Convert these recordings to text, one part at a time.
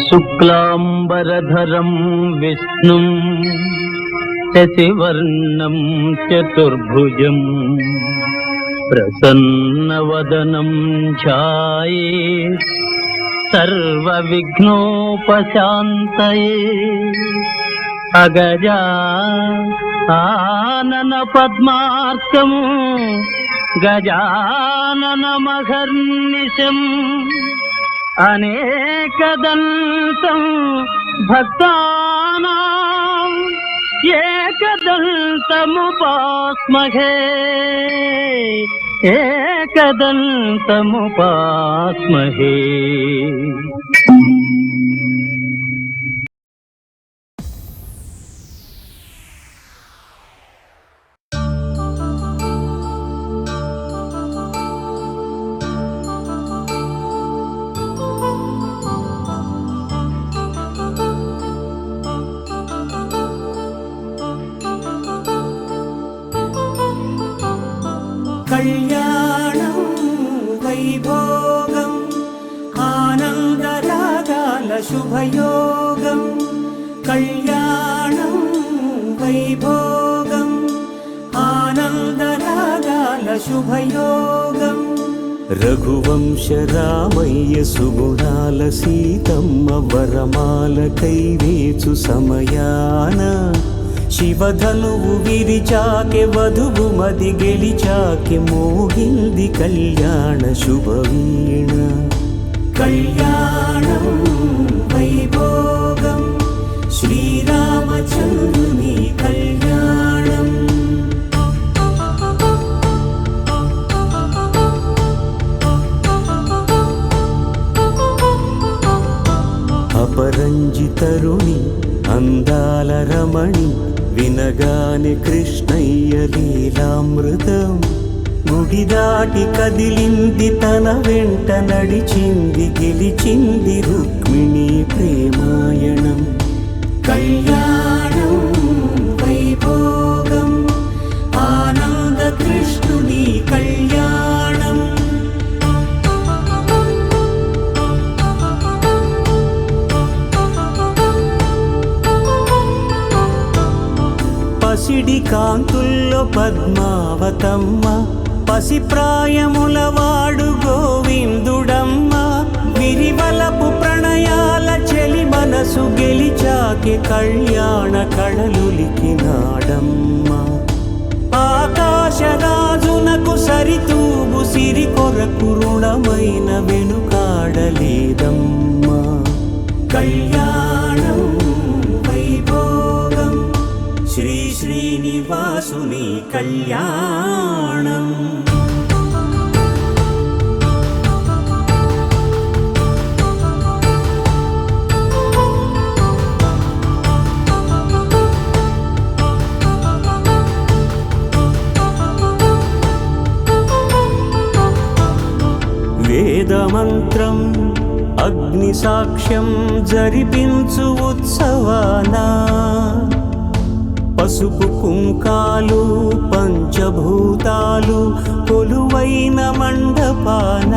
శుక్లాంబరధరం విష్ణుం శశివర్ణం చతుర్భుజం ప్రసన్నవదనం ఛాయేత్ సర్వవిఘ్నోపశాంతయే. అగజా ఆనన పద్మార్కం గజాననమహర్నిశం అనేకదంతం భక్తానాం ఏకదంతముపాస్మహే ఏకదంతముపాస్మహే. కళ్యాణం వైభోగం ఆనందరాగాల శుభయోగం. కళ్యాణం వైభోగం ఆనందరాగాల శుభయోగం. రఘువంశ రామయ్య సుగుణాల సీతమ్మ వరమాల కైవేచు సమయాన శివధనువు విరిచాకె వధువు మది గెలిచాకె మోగింది కళ్యాణ శుభవీణ. కళ్యాణం వైభోగం శ్రీరామచంద్రుని కళ్యాణం. అపరంజి తరుణి అందాల రమణి వినగానే కృష్ణయ్య లీలామృతం. గుడి దాటి కదిలింది తన వెంట నడిచింది గెలిచింది రుక్మిణి ప్రేమాయణం. కళ్యాణం వైభోగం ఆనంద కృష్ణుని కళ్యాణం. పసిడి కాంతుల్లో పద్మావతమ్మ పసిప్రాయముల వాడు గోవిందుడమ్మ. విరివలపు ప్రణయాల చెలి మనసు గెలిచాకే కళ్యాణ కళలులికినాడమ్మ. ఆకాశరాజునకు సరితూగు సిరి కొరకు రుణమైన వెనుకాడలేదమ్మా. కళ్యాణం వైభోగం శ్రీ శ్రీనివాసుని కళ్యాణం. వేదమంత్రం అగ్ని సాక్ష్యం జరిపించు ఉత్సవానా. పసుపు కుంకాలు పంచభూతాలు కొలువైన మండపాన.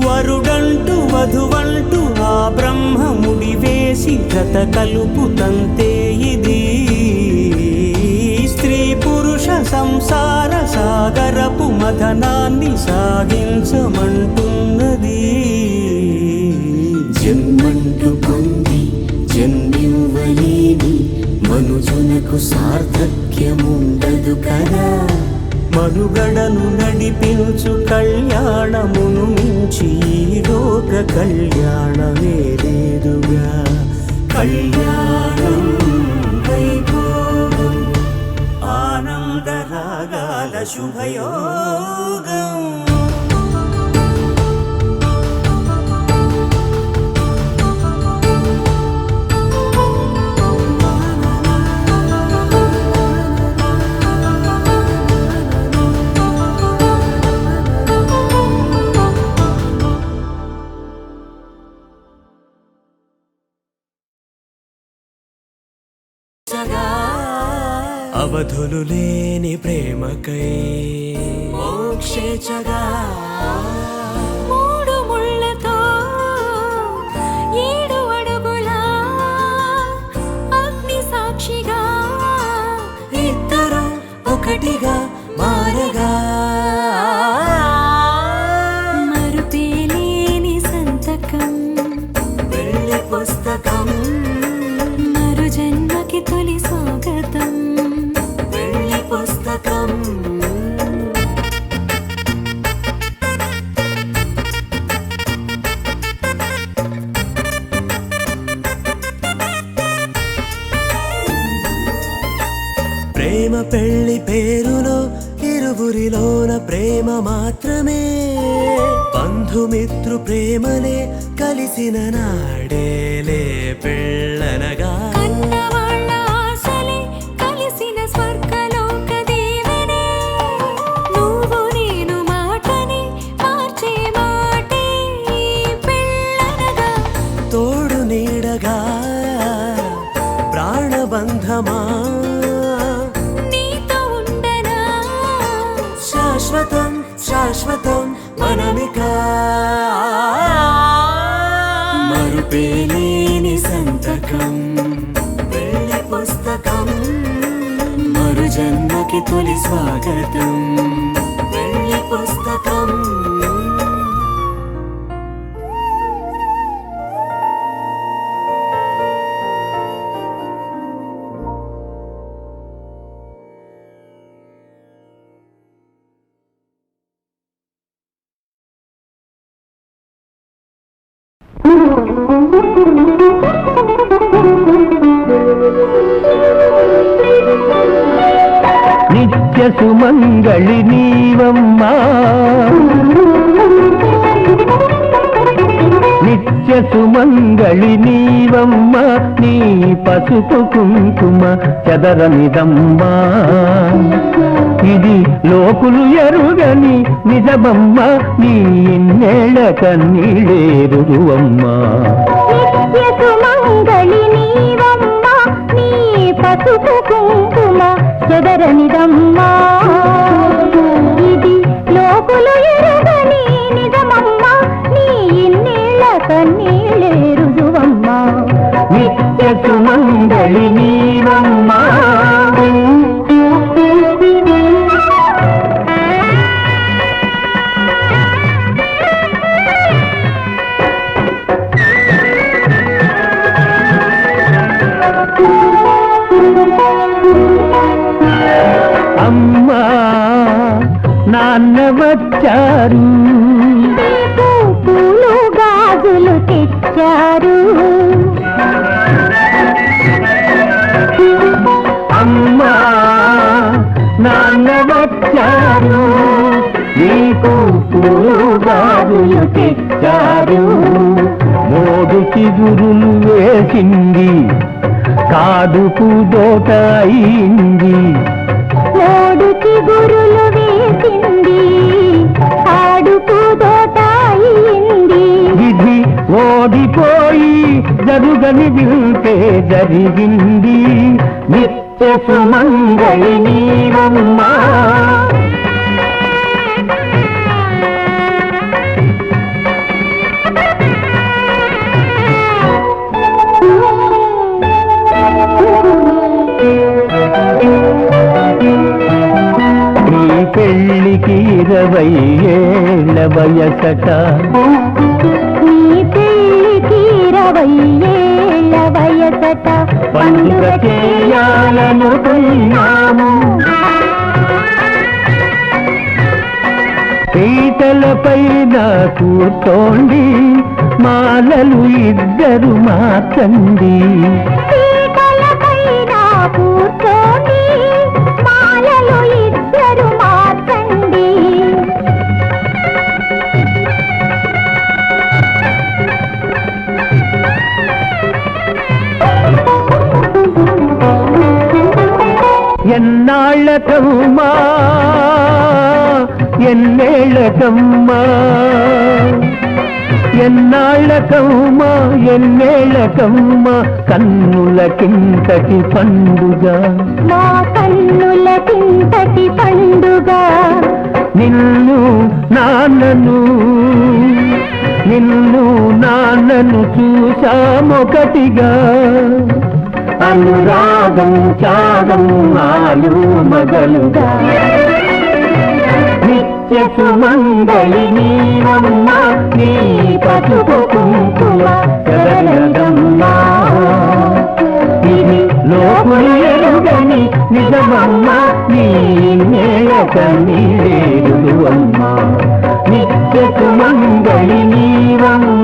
వరుడంటూ వధువంటూ ఆ బ్రహ్మముడి వేసి జత కలుపుతంతే ఇది. స్త్రీ పురుష సంసార సాగరపు మథనాన్ని సాగించమంటున్నది. జన్మంటూ పొంది జన్మివ్వలేని మనుజునకు సార్థక్యముండదు కదా. మనుగడను నడిపించు కళ్యాణమును మించి ఈ లోక కళ్యాణమే లేదుగా. కళ్యాణం వైభోగం ఆనందరాగాల శుభయోగం. అవధులు లేని ప్రేమకై మోక్షేచగా ఒకటిగా మారగా మరుపేలేని సంతకం పెళ్లి పుస్తకం మరు జన్మకి తొలి స్వాగతం పెళ్లి పుస్తకం ప్రేమ పెళ్లి పేరులో ఇరువురిలోన ప్రేమ మాత్రమే బంధుమిత్రు ప్రేమనే కలిసిన నాడేలే పెళ్ళనగా కన్నవాళ్ళ ఆశలే కలిసిన స్వర్గలోక దీవెనే నువ్వు నేను మాటని మార్చే మాటే ఈ పెళ్ళనగా తోడు నీడగా ప్రాణబంధమా శాశ్వతం శాశ్వతం మనమిక మరుపేలేని సంతకం పెళ్లి పుస్తకం మరు జన్మకి తొలి స్వాగతం పెళ్లి పుస్తకం నిత్య సుమంగళి నీవమ్మా నిత్య సుమంగళి నీవమ్మా నీ పసుపు కుంకుమ చదరమిదమ్మా ఇది లోకులు ఎరుగని నిజమమ్మ నీ ఇన్నేళ్ల కన్నీళ్ళేరువమ్మా నిత్య సుమంగళి నీవమ్మా నీ పసుపు కుంకుమ చెదరనిదమ్మా ఇది లోకులు ఎరుగని నిజమమ్మా నీ ఇన్నేళ్ల కన్నీళ్ళే రుజువమ్మా నిత్య సుమంగళి నీవమ్మా అమ్మా నాన్న వచ్చారు పూలు గాజులు తెచ్చారు అమ్మా నాన్న వచ్చారు నీకు పూగాదులు తెచ్చారు మోడు చిగురులు వేసింది కాదుకు దోట అయింది మోడు చిగురులు వేసింది ఆడుకు దోట అయింది విధి ఓడిపోయి జరుగని వింటే జరిగింది నిత్య సుమంగళి నీవమ్మా నీ పెళ్ళికి 20 ఏళ్ల వయసట నీ పెళ్ళికి 20 ఏళ్ల వయసట పండుగ చేయాలనుకున్నాము పీటలపైన కూర్చోండి మాలలు ఇద్దరు మార్చండి పీటలపైన కూర్చోండి మాలలు ఇద్దరు మార్చండి ఎన్నాళ్ళకమ్మా ఎన్నేళ్ళకమ్మా ఎన్నాళ్ళకమ్మా ఎన్నేళ్ళకమ్మా కన్నులకింతటి పండుగ మా కన్నులకింతటి పండుగ నిన్ను నాన్నను చూసామొకటిగా అనురాగం త్యాగం ఆలు మగలుగా నిత్య సుమంగళి నీవమ్మ నీ పసుపు కుంకుమ జగదమ్మా ఇది లోకులు ఎరుగని నిజమమ్మ నీ నేలక నీరేరువమ్మ నిత్య సుమంగళి నీవమ్మ